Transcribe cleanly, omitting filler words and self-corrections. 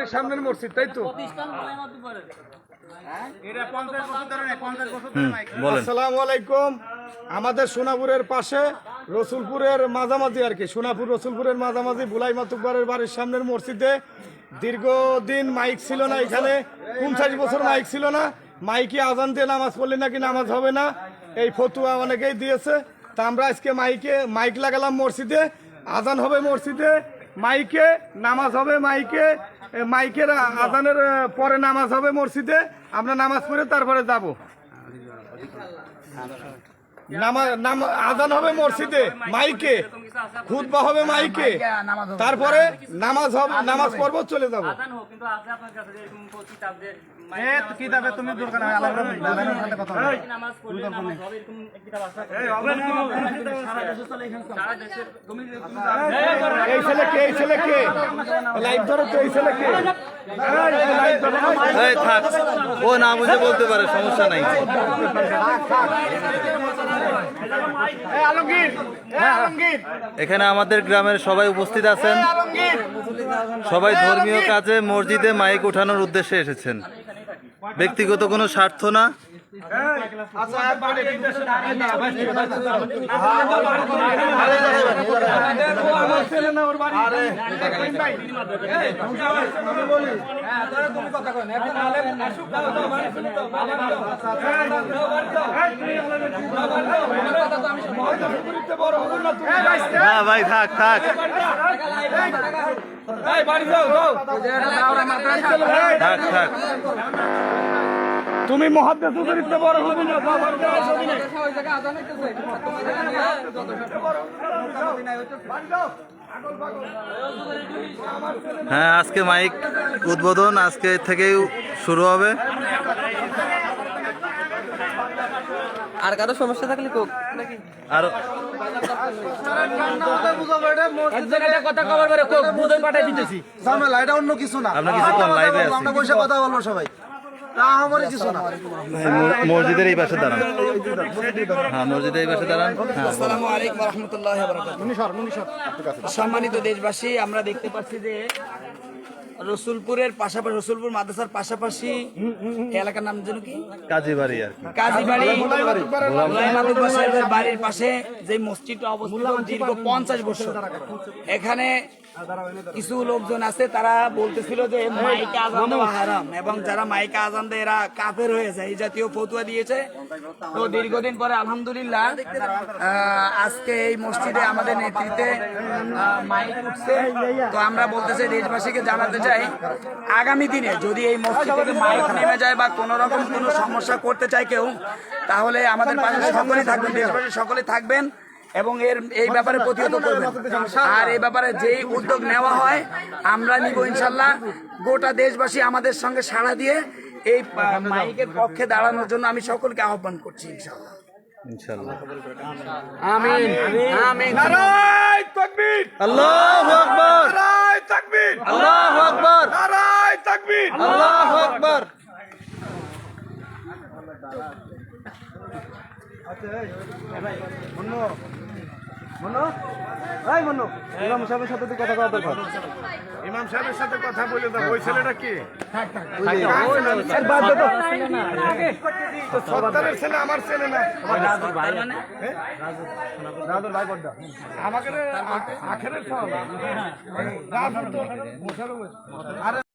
বাড়ির সামনের মসজিদ, তাই তো? আসসালামু আলাইকুম। আমাদের সোনাপুরের পাশে রসুলপুরের মাঝামাঝি আর কি, সোনাপুর রসুলপুরের মাঝামাঝি বুলাই মাতুব্বরের বাড়ির সামনের মসজিদে দীর্ঘদিন মাইক ছিল না, এখানে 50 বছর মাইক ছিল না। মাইকে আজান দিয়ে নামাজ পড়লে নাকি নামাজ হবে না, এই ফতুয়া অনেকেই দিয়েছে। তা আমরা আজকে মাইক লাগালাম মসজিদে, আজান হবে মসজিদে, মাইকে নামাজ হবে, মাইকের আজানের পরে নামাজ হবে মসজিদে। আমরা নামাজ পড়ে তারপরে যাব। আজান হবে মসজিদে, মাইকে খুতবা হবে, মাইকে তারপরে নামাজ হবে, নামাজ পড়বো, চলে যাবো। তুমি এই ছেলেকে লাইভ ধরো তো, এই ছেলেকে থাক, ও না বুঝে বলতে পারে, সমস্যা নাই। এখানে আমাদের গ্রামের সবাই উপস্থিত আছেন, সবাই ধর্মীয় কাজে মসজিদে মাইক ওঠানোর উদ্দেশ্যে এসেছেন, ব্যক্তিগত কোনো স্বার্থ না। না ভাই, থাক থাক থাক থাক। তুমি মহাদ্দেশ উদ্ধৃত বড় হবে না। হ্যাঁ, আজকে মাইক উদ্বোধন আজকে থেকেই শুরু হবে। আর কারো সমস্যা থাকলে কোক নাকি আরো কথা কভার করে কোক বুঝে পাঠাই দিতেছি। ঝামেলা এটা অন্য কিছু না, আমরা কিছুক্ষণ লাইভে আছি। আমরা বসে কথা বলবো সবাই, কিছু না। মসজিদের এই পাশে দাঁড়ান। হ্যাঁ, মসজিদের এই পাশে দাঁড়ান। আসসালামু আলাইকুম ওয়া রাহমাতুল্লাহি ওয়া বারাকাতুহু। সম্মানিত দেশবাসী, আমরা দেখতে পাচ্ছি যে রসুলপুরের পাশাপাশি, রসুলপুর মাদ্রাসার পাশাপাশি এলাকার নাম যেন কি কাজীবাড়ি আর কি, কাজীবাড়ি, বুলাই মাতুব্বর সাহেবের বাড়ির পাশে যে মসজিদটা অবস্থিত দীর্ঘ 50 বছর, এখানে কিছু লোকজন আছে তারা বলতেছিল যে মাইকে আজান দেওয়া হারাম এবং যারা মাইকে আজান দেয় এরা কাফের হয়ে যায়, এই জাতীয় ফতোয়া দিয়েছে। তো দীর্ঘদিন পরে আলহামদুলিল্লাহ আজকে এই মসজিদে আমাদের নেতৃত্বে মাইক উঠছে। তো আমরা বলতে চাই, দেশবাসীকে জানাতে চাই, আগামী দিনে যদি এই মসজিদ থেকে মাইক নেমে যায় বা কোন রকম কোনো সমস্যা করতে চায় কেউ, তাহলে আমাদের পাশে সকলেই থাকবেন, দেশবাসী সকলে থাকবেন এবং এই ব্যাপারে প্রতিহত করবেন। আর এই ব্যাপারে যেই উদ্যোগ নেওয়া হয় আমরা নিব ইনশাল্লাহ। গোটা দেশবাসী আমাদের সঙ্গে সাড়া দিয়ে এই মাইকের পক্ষে দাঁড়ানোর জন্য আমি সকলকে আহ্বান করছি ইনশাল্লাহ। ইনশাআল্লাহ। আমিন আমিন। নারায়ে তাকবীর, আল্লাহু আকবার, নারায়ে তাকবীর, আল্লাহু আকবার, নারায়ে তাকবীর, আল্লাহু আকবার। ইমাম সাহেবের সাথে কথা বলা দরকার। ইমাম সাহেবের সাথে কথা বলে দাও। ওই ছেলেটা কি? সত্তরের ছেলে, আমার ছেলে না। আমাকে আখেরের সব